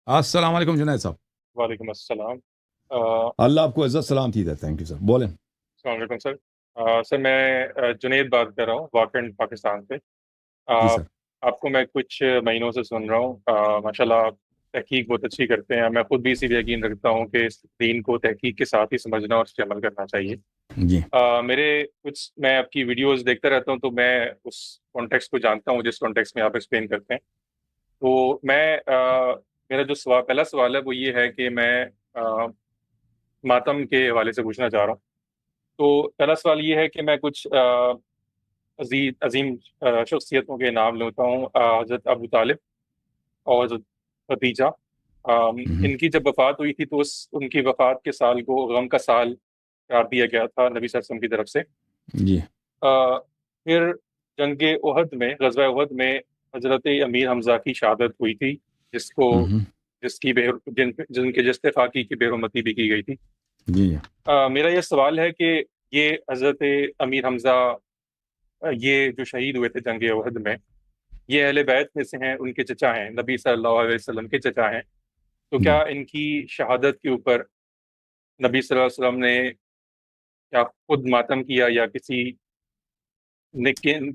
السلام علیکم جنید صاحب. وعلیکم السلام. اللہ آپ کو عزت سلام تھی. Thank you sir. بولیں. السلام علیکم سر. سر میں جنید بات کر رہا ہوں واکنڈ پاکستان سے. جی سر. آپ کو میں کچھ مہینوں سے سن رہا ہوں. ماشاءاللہ آپ تحقیق بہت اچھی کرتے ہیں. میں خود بھی اسی یقین رکھتا ہوں کہ اس دین کو تحقیق کے ساتھ ہی سمجھنا اور اس پہ عمل کرنا چاہیے. جی میں آپ کی ویڈیوز دیکھتا رہتا ہوں تو میں اس کانٹیکسٹ کو جانتا ہوں جس کانٹیکسٹ میں آپ ایکسپلین کرتے ہیں. تو میرا جو پہلا سوال ہے وہ یہ ہے کہ میں ماتم کے حوالے سے پوچھنا چاہ رہا ہوں. تو پہلا سوال یہ ہے کہ میں کچھ عظیم شخصیتوں کے نام لیتا ہوں. حضرت ابو طالب اور حضرت خدیجہ. ان کی جب وفات ہوئی تھی تو ان کی وفات کے سال کو غم کا سال قرار دیا گیا تھا نبی صلی اللہ علیہ وسلم کی طرف سے. جی پھر جنگ احد میں غزوہ احد میں حضرت امیر حمزہ کی شہادت ہوئی تھی جن کے جستفاقی کی بے حرمتی بھی کی گئی تھی. جی میرا یہ سوال ہے کہ یہ حضرت امیر حمزہ یہ جو شہید ہوئے تھے جنگ احد میں، یہ اہل بیت میں سے ہیں، ان کے چچا ہیں، نبی صلی اللہ علیہ وسلم کے چچا ہیں. تو کیا ان کی شہادت کے اوپر نبی صلی اللہ علیہ وسلم نے کیا خود ماتم کیا یا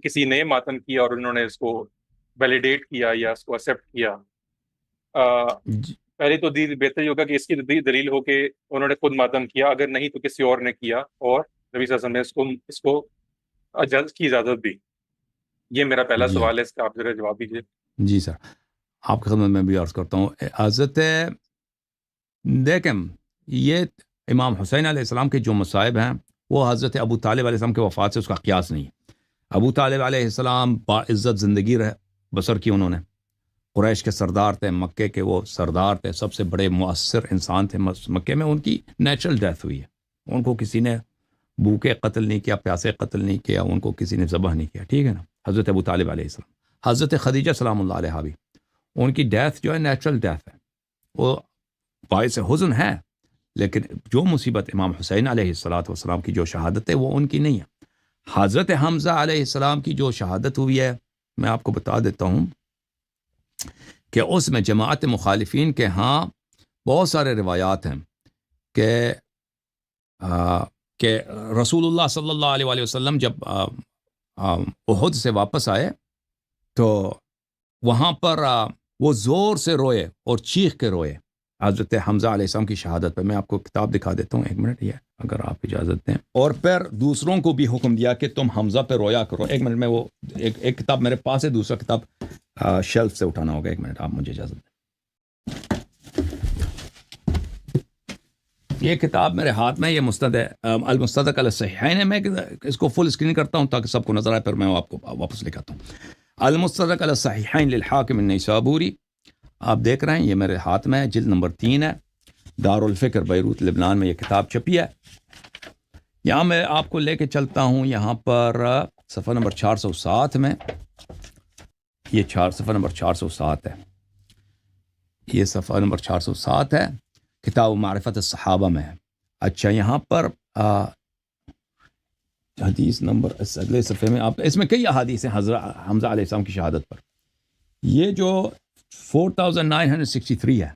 کسی نے ماتم کیا اور انہوں نے اس کو ویلیڈیٹ کیا یا اس کو ایکسیپٹ کیا؟ پہلے تو بہتر یہ ہوگا کہ اس کی دلیل ہو کہ انہوں نے خود ماتم کیا، اگر نہیں تو کسی اور نے کیا اور نبی صلی اللہ علیہ وسلم نے اس کو جلد کی اجازت دی. یہ میرا پہلا سوال ہے، اس کا آپ ذرا جواب دیجیے. جی سر، آپ کی خدمت میں بھی عرض کرتا ہوں. حضرت دیکھیں، یہ امام حسین علیہ السلام کے جو مصائب ہیں وہ حضرت ابو طالب علیہ السلام کے وفات سے اس کا قیاس نہیں. ابو طالب علیہ السلام باعزت زندگی بسر کی. انہوں نے قریش کے سردار تھے، مکے کے وہ سردار تھے، سب سے بڑے مؤثر انسان تھے مکے میں. ان کی نیچرل ڈیتھ ہوئی ہے. ان کو کسی نے بھوکے قتل نہیں کیا، پیاسے قتل نہیں کیا، ان کو کسی نے ذبح نہیں کیا. ٹھیک ہے نا. حضرت ابو طالب علیہ السلام. حضرت خدیجہ سلام اللہ علیہ بھی، ان کی ڈیتھ جو ہے نیچرل ڈیتھ ہے، وہ باعث حزن ہے، لیکن جو مصیبت امام حسین علیہ السلام کی جو شہادت ہے وہ ان کی نہیں ہے. حضرت حمزہ علیہ السلام کی جو شہادت ہوئی ہے، میں آپ کو بتا دیتا ہوں کہ اس میں جماعت مخالفین کے ہاں بہت سارے روایات ہیں کہ رسول اللہ صلی اللہ علیہ وسلم جب احد سے واپس آئے تو وہاں پر وہ زور سے روئے اور چیخ کے روئے حضرت حمزہ علیہ السلام کی شہادت پہ. میں آپ کو کتاب دکھا دیتا ہوں، ایک منٹ یہ اگر آپ اجازت دیں. اور پھر دوسروں کو بھی حکم دیا کہ تم حمزہ پہ رویا کرو. ایک منٹ میں وہ ایک کتاب میرے پاس ہے، دوسرا کتاب شیلف سے اٹھانا ہوگا. ایک منٹ آپ مجھے اجازت دیں. یہ کتاب میرے ہاتھ میں، یہ المستدرک علی الصحیحین ہے. میں اس کو فل اسکرین کرتا ہوں تاکہ سب کو نظر آئے، پھر میں آپ کو واپس لکھاتا ہوں. المستدرک علی الصحیحین للحاکم النیسابوری، آپ دیکھ رہے ہیں، یہ میرے ہاتھ میں جلد نمبر 3 ہے. دارالفکر بیروت لبنان میں یہ کتاب چھپی ہے. یہاں میں آپ کو لے کے چلتا ہوں یہاں پر صفحہ نمبر 407 میں. یہ صفحہ نمبر 407 ہے. یہ صفحہ نمبر 407 ہے، کتاب معرفت الصحابہ میں ہے. اچھا، یہاں پر حدیث نمبر اگلے صفحے میں آپ، اس میں کئی احادیث ہیں حضرت حمزہ علیہ السلام کی شہادت پر. یہ جو 4963 ہے.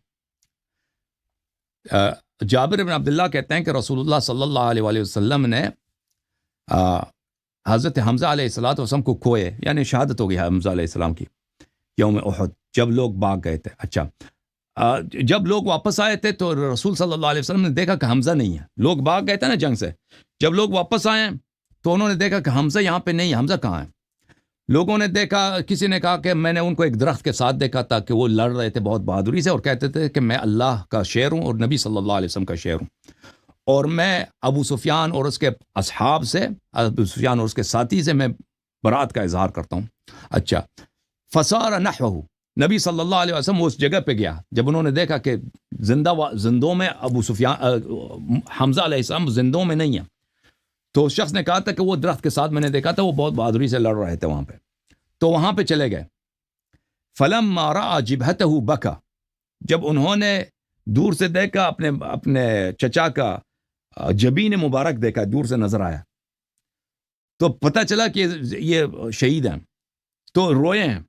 جابر بن عبداللہ کہتے ہیں کہ رسول اللہ صلی اللہ علیہ وسلم نے حضرت حمزہ علیہ السلام کو کھوئے، یعنی شہادت ہو گئی حمزہ علیہ السلام کی یوم احد، جب لوگ بھاگ گئے تھے. اچھا، جب لوگ واپس آئے تھے تو رسول صلی اللہ علیہ وسلم نے دیکھا کہ حمزہ نہیں ہے. لوگ بھاگ گئے تھے نا جنگ سے، جب لوگ واپس آئے تو انہوں نے دیکھا کہ حمزہ یہاں پہ نہیں ہے. حمزہ کہاں ہے؟ لوگوں نے دیکھا، کسی نے کہا کہ میں نے ان کو ایک درخت کے ساتھ دیکھا تھا کہ وہ لڑ رہے تھے بہت بہادری سے اور کہتے تھے کہ میں اللہ کا شیر ہوں اور نبی صلی اللہ علیہ وسلم کا شیر ہوں، اور میں ابو سفیان اور اس کے اصحاب سے، ابو سفیان اور اس کے ساتھی سے میں برات کا اظہار کرتا ہوں. اچھا، فصار نحوہ، نبی صلی اللہ علیہ وسلم اس جگہ پہ گیا جب انہوں نے دیکھا کہ زندوں میں ابو سفیان حمزہ علیہ السلام زندوں میں نہیں ہے. تو اس شخص نے کہا تھا کہ وہ درخت کے ساتھ میں نے دیکھا تھا، وہ بہت بہادری سے لڑ رہے تھے وہاں پہ. تو وہاں پہ چلے گئے. فلما رأى جبهته بکا، جب انہوں نے دور سے دیکھا اپنے چچا کا جبین مبارک دیکھا، دور سے نظر آیا تو پتہ چلا کہ یہ شہید ہیں، تو روئے ہیں.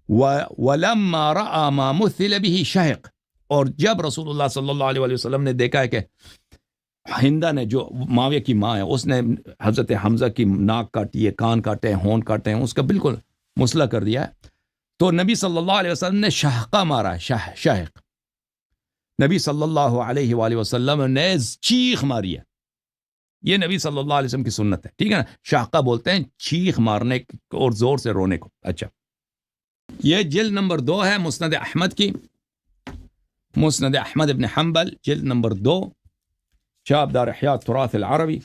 وَلَمَّا رَأَى مَا مُثِّلَ بِهِ شَهِقٌ، اور جب رسول اللہ صلی اللہ علیہ وسلم نے دیکھا ہے کہ ہندہ نے جو معاویہ کی ماں ہے اس نے حضرت حمزہ کی ناک کاٹی ہے، کان کاٹے ہیں، ہونٹ کاٹے ہیں، اس کا بالکل مسئلہ کر دیا ہے، تو نبی صلی اللہ علیہ وسلم نے شہقہ مارا ہے، شہق نبی صلی اللہ علیہ وآلہ وسلم نے چیخ ماری ہے، یہ نبی صلی اللہ علیہ وسلم کی سنت ہے، ٹھیک ہے نا، شہقہ بولتے ہیں چیخ مارنے اور زور سے رونے کو۔ اچھا، یہ جلد نمبر 2 ہے مسند احمد کی، مسند احمد ابن حنبل جلد نمبر 2، چاپ دار احیاء التراث العربی۔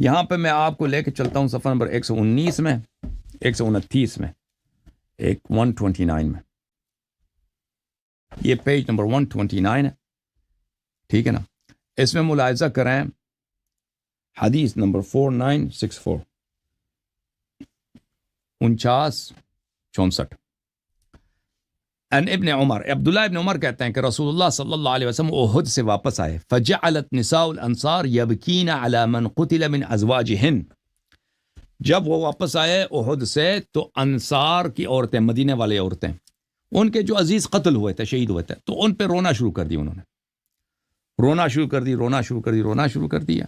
یہاں پہ میں آپ کو لے کے چلتا ہوں صفحہ نمبر 119 میں، 129 میں، 129 میں، یہ پیج نمبر 129 ہے، ٹھیک ہے نا۔ اس میں ملاحظہ کریں حدیث نمبر 4964، 4964، ان ابن عمر، عبداللہ ابن عمر کہتے ہیں کہ رسول اللہ صلی اللہ علیہ وسلم احد سے واپس آئے، فجعلت نساء الانصار یبکین علی من قتل من ازواجہن، جب وہ واپس آئے احد سے تو انصار کی عورتیں، مدینے والے عورتیں، ان کے جو عزیز قتل ہوئے تھے، شہید ہوئے تھے، تو ان پہ رونا شروع کر دی، انہوں نے رونا شروع کر دی، رونا شروع کر دی، رونا شروع کر دیا،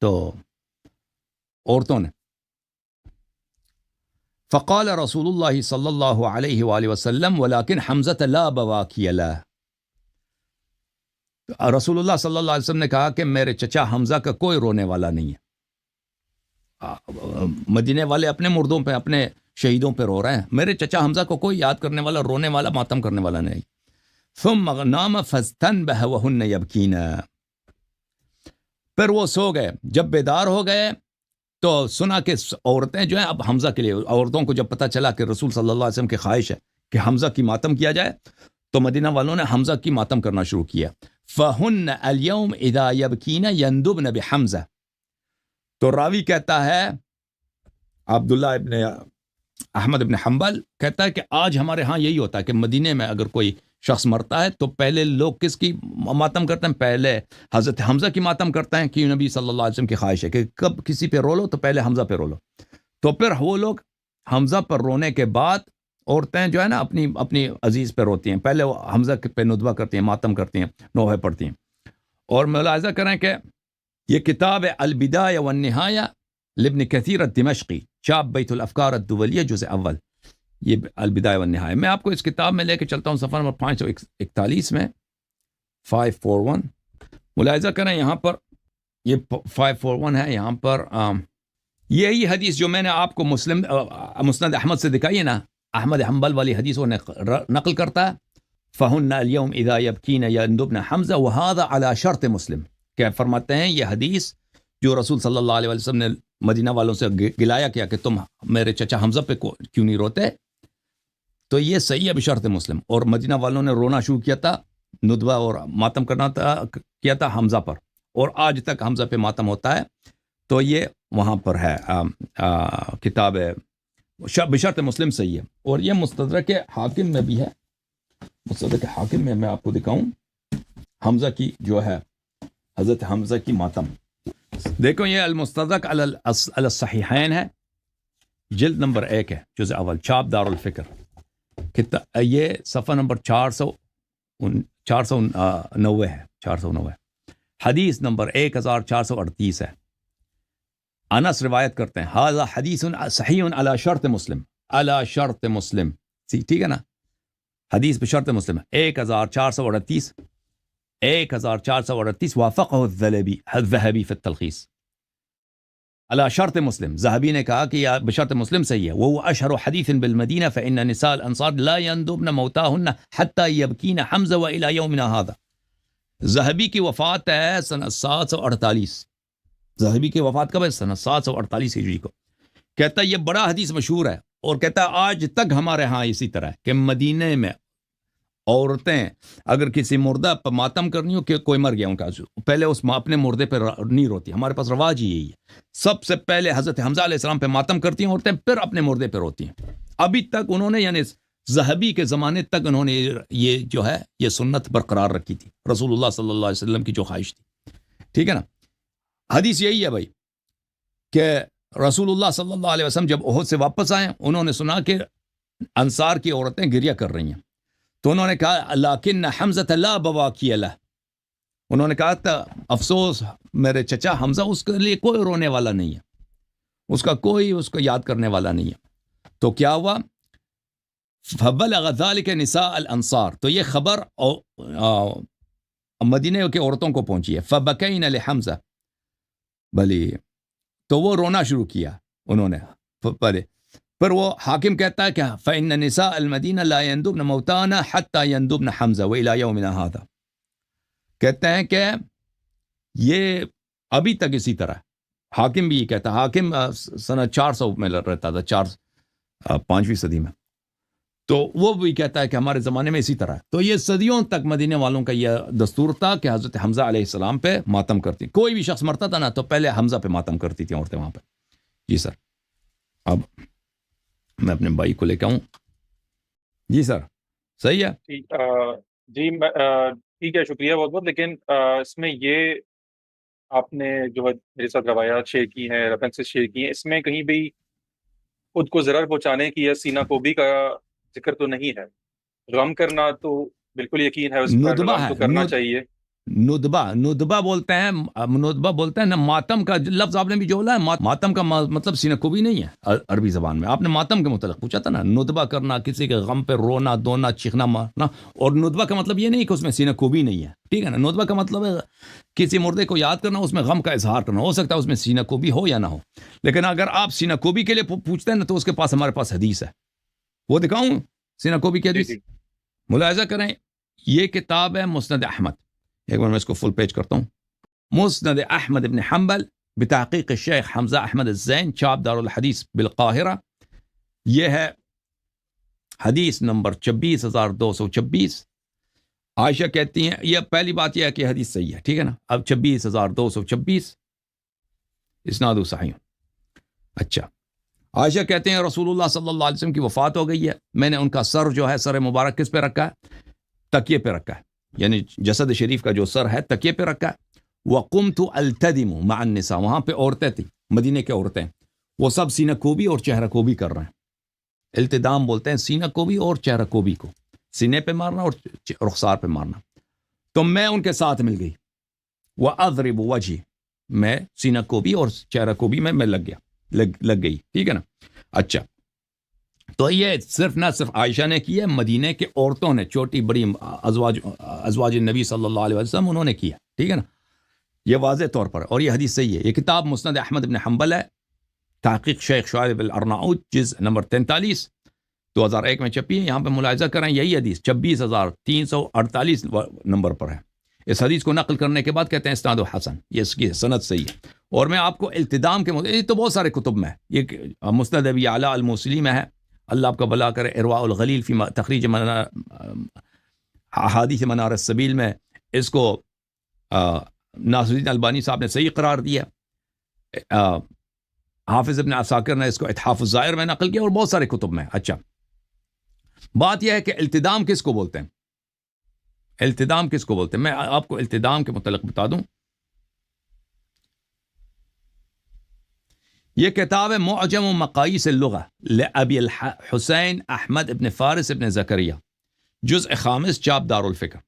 تو عورتوں نے فقال رسول اللہ صلی اللہ علیہ وآلہ وسلم ولكن حمزة لا بواکی له، رسول اللہ صلی اللہ علیہ وسلم نے کہا کہ میرے چچا حمزہ کا کوئی رونے والا نہیں ہے، مدینے والے اپنے مردوں پہ، اپنے شہیدوں پہ رو رہے ہیں، میرے چچا حمزہ کو کوئی یاد کرنے والا، رونے والا، ماتم کرنے والا نہیں۔ ثم نام فاستنبه وهن يبكين، پھر وہ سو گئے، جب بیدار ہو گئے تو سنا کہ عورتیں جو ہیں اب حمزہ کے لیے، عورتوں کو جب پتہ چلا کہ رسول صلی اللہ علیہ وسلم کی خواہش ہے کہ حمزہ کی ماتم کیا جائے، تو مدینہ والوں نے حمزہ کی ماتم کرنا شروع کیا۔ فَهُنَّ الْيَوْمِ إِذَا يَبْكِينَ يَنْدُبْنَ بِحَمزہ، تو راوی کہتا ہے، عبداللہ ابن احمد ابن حنبل کہتا ہے کہ آج ہمارے ہاں یہی ہوتا ہے کہ مدینے میں اگر کوئی شخص مرتا ہے تو پہلے لوگ کس کی ماتم کرتے ہیں؟ پہلے حضرت حمزہ کی ماتم کرتے ہیں، کہ نبی صلی اللہ علیہ وسلم کی خواہش ہے کہ کب کسی پہ رو لو تو پہلے حمزہ پہ رو لو، تو پھر وہ لوگ حمزہ پر رونے کے بعد عورتیں جو ہے نا اپنی اپنی عزیز پہ روتی ہیں، پہلے وہ حمزہ پہ ندوہ کرتی ہیں، ماتم کرتی ہیں، نوحے پڑھتی ہیں۔ اور ملاحظہ کریں کہ یہ کتاب البدایہ والنہایہ لابن کثیر الدمشقی، چاپ بیت الافکار الدولیہ، جزء اول، یہ البدایہ والنہایہ۔ میں آپ کو اس کتاب میں لے کے چلتا ہوں صفحہ نمبر 541 میں، 541، ملاحظہ کریں یہاں پر یہ 541 ہے، یہاں پر یہی حدیث جو میں نے آپ کو مسند احمد سے دکھائی ہے نا، احمد حنبل والی حدیث وہ نقل کرتا ہے، فَهُنَّ الْيَوْمِ إِذَا يَبْكِينَ يَنْدُبْنَ حَمْزَةَ وَهَذَا عَلَى شَرْطِ مسلم، کہ فرماتے ہیں یہ حدیث جو رسول صلی اللہ علیہ وسلم نے مدینہ والوں سے گلایا کیا کہ تم میرے چچا حمزہ پہ کیوں نہیں روتے، تو یہ صحیح ہے بشرط مسلم، اور مدینہ والوں نے رونا شروع کیا تھا، ندوہ اور ماتم کیا تھا حمزہ پر، اور آج تک حمزہ پہ ماتم ہوتا ہے، تو یہ وہاں پر ہے کتاب بشرط مسلم صحیح ہے۔ اور یہ مستدرک حاکم میں بھی ہے، مستدرک حاکم میں آپ کو دکھاؤں حمزہ کی جو ہے، حضرت حمزہ کی ماتم، دیکھو یہ المستدرک علی الصحیحین ہے، جلد نمبر 1 ہے، جزء اول، چاپ دار الفکر، یہ صفحہ نمبر 490 ہے، 490، حدیث نمبر 1438 ہے۔ انس روایت کرتے ہیں، ھذا حدیث صحیح علی شرط مسلم، علی شرط مسلم، ٹھیک ہے نا، حدیث بشرط مسلم ہے، 1438 وافقہ الذہبی فی التلخیص، علی شرط مسلم، ذہبی نے کہا کہ یہ بشرط مسلم صحیح ہے، وهو اشہر حدیث بالمدینہ فإن نساء الانصار لا يندبن موتاهن حتى يبكين حمزہ والى یومنا هذا، ذہبی کی وفات ہے سنہ 748، ذہبی کی وفات کب ہے؟ سنہ 748 ہجری کو، کہتا ہے یہ بڑا حدیث مشہور ہے، اور کہتا ہے آج تک ہمارے ہاں اسی طرح ہے کہ مدینے میں عورتیں اگر کسی مردہ پر ماتم کرنی ہو کہ کوئی مر گیا ان کا، پہلے اس اپنے مردے پہ نہیں روتی، ہمارے پاس رواج ہی یہی ہے، سب سے پہلے حضرت حمزہ علیہ السلام پہ ماتم کرتی ہیں عورتیں، پھر اپنے مردے پہ روتی ہیں، ابھی تک انہوں نے، یعنی ذہبی کے زمانے تک انہوں نے یہ جو ہے یہ سنت برقرار رکھی تھی، رسول اللہ صلی اللہ علیہ وسلم کی جو خواہش تھی، ٹھیک ہے نا۔ حدیث یہی ہے بھائی کہ رسول اللہ صلی اللہ علیہ وسلم جب احد سے واپس آئے، انہوں نے سنا کہ انصار کی عورتیں گریہ کر رہی ہیں، تو انہوں نے کہا لیکن حمزہ لا بواکی لہ، انہوں نے کہا تھا افسوس میرے چچا حمزہ اس کے لیے کوئی رونے والا نہیں ہے، اس کا کوئی اس کو یاد کرنے والا نہیں ہے۔ تو کیا ہوا؟ فبلغ ذلك نساء الانصار، تو یہ خبر مدینے کے عورتوں کو پہنچی ہے۔ فبکین لحمزہ، بلی تو وہ رونا شروع کیا انہوں نے۔ پھر وہ حاکم کہتا ہے کہ فإن نساء المدینہ لا يندبن موتانا حتى يندبن حمزہ وإلى يومنا هذا، کہتے ہیں کہ یہ ابھی تک اسی طرح، حاکم بھی یہ کہتا ہے، حاکم سنہ 400 میں رہتا تھا، 5ویں صدی میں، تو وہ بھی کہتا ہے کہ ہمارے زمانے میں اسی طرح۔ تو یہ صدیوں تک مدینے والوں کا یہ دستور تھا کہ حضرت حمزہ علیہ السلام پہ ماتم کرتی، کوئی بھی شخص مرتا تھا نا تو پہلے حمزہ پہ ماتم کرتی تھیں عورتیں وہاں پہ۔ جی سر، اب میں اپنے بھائی کو لے کے آؤں۔ جی سر، صحیح ہے جی ٹھیک ہے، شکریہ بہت بہت۔ لیکن اس میں یہ آپ نے جو ہے میرے ساتھ روایات شیئر کی ہیں، ریفرنسز شیئر کی ہیں، اس میں کہیں بھی خود کو ضرر پہنچانے کی یا سینہ کوبی کا ذکر تو نہیں ہے۔ غم کرنا تو بالکل یقین ہے اس پر، ندبہ غم ہے، تو کرنا چاہیے۔ ندبہ بولتے ہیں، ندبہ بولتے ہیں نا، ماتم کا لفظ آپ نے بھی جو بولا ہے، ماتم کا مطلب سینہ کوبی نہیں ہے عربی زبان میں۔ آپ نے ماتم کے متعلق پوچھا تھا نا، ندبہ کرنا، کسی کے غم پہ رونا دونا چیخنا مارنا، اور ندبہ کا مطلب یہ نہیں کہ اس میں سینہ کوبی نہیں ہے، ٹھیک ہے نا۔ ندبہ کا مطلب ہے کسی مردے کو یاد کرنا، اس میں غم کا اظہار کرنا، ہو سکتا ہے اس میں سینہ کوبی ہو یا نہ ہو، لیکن اگر آپ سینہ کوبی کے لیے پوچھتے ہیں نا تو اس کے پاس ہمارے پاس حدیث ہے، وہ دکھاؤں سینہ کوبی کی حدیث؟ ملاحظہ کریں، یہ کتاب ہے مسند احمد، ایک بار میں اس کو فل پیج کرتا ہوں۔ مسند احمد ابن حنبل بتحقیق الشیخ حمزہ احمد الزین، چاپ دار الحدیث بالقاہرہ، یہ ہے حدیث نمبر 26,226۔ عائشہ کہتی ہیں، یہ پہلی بات یہ ہے کہ حدیث صحیح ہے، ٹھیک ہے نا۔ اب 26,226 اسناد صحیح۔ اچھا، عائشہ کہتے ہیں رسول اللہ صلی اللہ علیہ وسلم کی وفات ہو گئی ہے، میں نے ان کا سر جو ہے، سر مبارک کس پہ رکھا ہے؟ تکیے پہ رکھا ہے، یعنی جسد شریف کا جو سر ہے تکیے پہ رکھا ہے۔ وقمت التدم مع النساء، وہاں پہ عورتیں تھیں، مدینے کے عورتیں، وہ سب سینہ کوبی اور چہرہ کوبی کر رہے ہیں۔ التدام بولتے ہیں سینہ کوبی اور چہرہ کوبی کو، سینے پہ مارنا اور رخسار پہ مارنا۔ تو میں ان کے ساتھ مل گئی، وَأَضْرِبُ وَجْهِ، میں سینہ کوبی اور چہرہ کوبی میں لگ گئی، ٹھیک ہے نا۔ اچھا، تو یہ صرف نہ صرف عائشہ نے کی ہے، مدینے کے عورتوں نے، چھوٹی بڑی ازواج النبی صلی اللہ علیہ وسلم، انہوں نے کیا، ٹھیک ہے نا، یہ واضح طور پر، اور یہ حدیث صحیح ہے۔ یہ کتاب مسند احمد بن حنبل ہے، تحقیق شیخ شعیب الارناؤوط، جز نمبر 43، 2001 میں چھپی ہے۔ یہاں پہ ملاحظہ کریں، یہی حدیث 26,348 نمبر پر ہے۔ اس حدیث کو نقل کرنے کے بعد کہتے ہیں اسناد حسن، یہ اس کی سند صحیح ہے۔ اور میں آپ کو التدام کے یہ تو بہت سارے کتب میں ہے، یہ مسند ابی اعلیٰ الموصلی میں ہے، اللہ آپ کا بھلا کرے، ارواء الغلیل فی تخریج احادیث منار السبیل میں اس کو ناصر الدین البانی صاحب نے صحیح قرار دیا، حافظ ابن عساکر نے اس کو اتحاف الظاہر میں نقل کیا، اور بہت سارے کتب میں۔ اچھا، بات یہ ہے کہ التدام کس کو بولتے ہیں؟ التدام کس کو بولتے ہیں؟ میں آپ کو التدام کے متعلق بتا دوں، یہ کتاب ہے معجم و مقاییس اللغہ لابی الحسین احمد ابن فارس ابن زکریہ، جزء 5، چاپ دار الفکر۔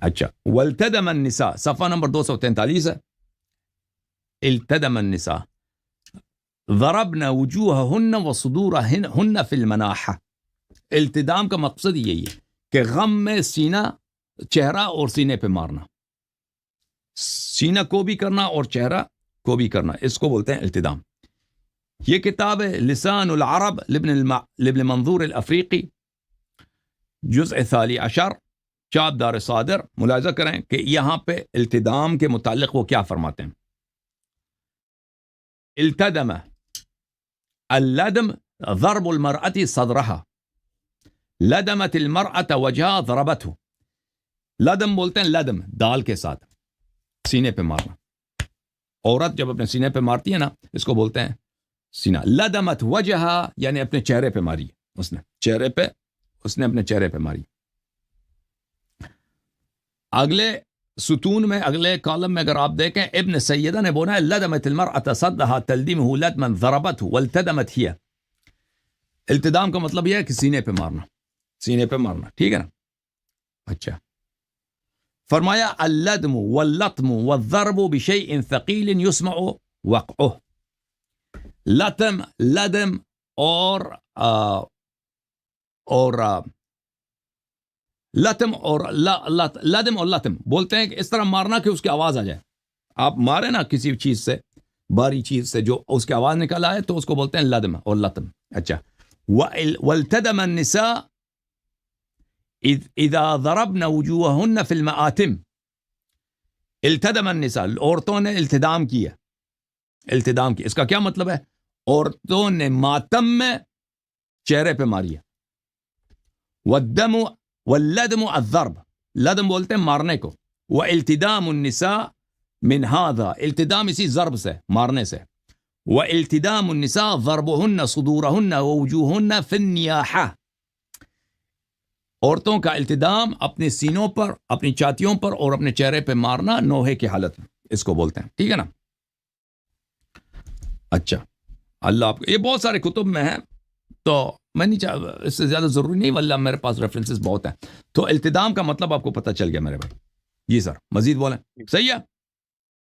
اچھا، والتدم النساء، صفحہ نمبر 243 ہے۔ التدم النساء ضربن وجوہہن وصدورہن فی المناحہ، التدام کا مقصد یہی ہے کہ غم میں سینہ، چہرہ اور سینے پہ مارنا، سینہ کو بھی کرنا اور چہرہ کو بھی کرنا، اس کو بولتے ہیں التدام۔ یہ کتاب ہے لسان العرب لابن منظور الافریقی، جزء 13، چاپ دار صادر۔ ملاحظہ کریں کہ یہاں پہ التدام کے متعلق وہ کیا فرماتے ہیں۔ التدم، اللدم ضرب المرأة صدرها، لدمت المرأة وجهها ضربته، لدم بولتے ہیں لدم دال کے ساتھ، سینے پہ مارنا، عورت جب اپنے سینے پہ مارتی ہے نا، اس کو بولتے ہیں سینہ۔ لدمت وجهها یعنی اپنے چہرے پہ ماری، اس نے اپنے چہرے پہ ماری۔ اگلے ستون میں، اگلے کالم میں اگر آپ دیکھیں، ابن سیدہ نے بولا ہے لدمت المرأة صدها تلدمه لدما ضربته والتدمت هي۔ التدام کا مطلب یہ ہے کہ سینے پہ مارنا، سینے پہ مارنا، ٹھیک ہے نا. اچھا فرمایا اللدم واللطم والضرب بشیء ثقیل یسمع وقعه. لدم اور لطم اور لطم بولتے ہیں کہ اس طرح مارنا کہ اس کی آواز آ جائے. آپ مارے نا کسی چیز سے، باری چیز سے، جو اس کی آواز نکل آئے تو اس کو بولتے ہیں لدم اور لطم. اچھا والتدم النساء اذا ضربن وجوههن في المآتم. التدم النساء، عورتوں نے التدام کیا. اس کا کیا مطلب ہے؟ عورتوں نے ماتم میں چہرے پہ ماری ہے. واللدم الضرب، لدم بولتے ہیں مارنے کو. والتدام النساء من هذا، التدام اسی ضرب سے، مارنے سے. والتدام النساء ضربهن صدورهن ووجوههن في النياحة. عورتوں کا التدام اپنے سینوں پر، اپنی چھاتیوں پر اور اپنے چہرے پہ مارنا نوحے کی حالت میں، اس کو بولتے ہیں. ٹھیک ہے نا. اچھا اللہ آپ کو، یہ بہت سارے کتب میں ہے تو میں نہیں اس سے زیادہ ضروری نہیں، واللہ میرے پاس ریفرنسز بہت ہیں. تو التدام کا مطلب آپ کو پتہ چل گیا میرے بھائی. جی سر مزید بولیں. صحیح ہے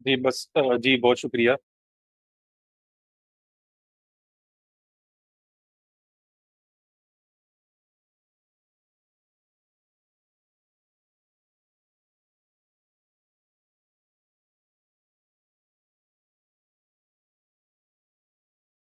جی. بس جی بہت شکریہ.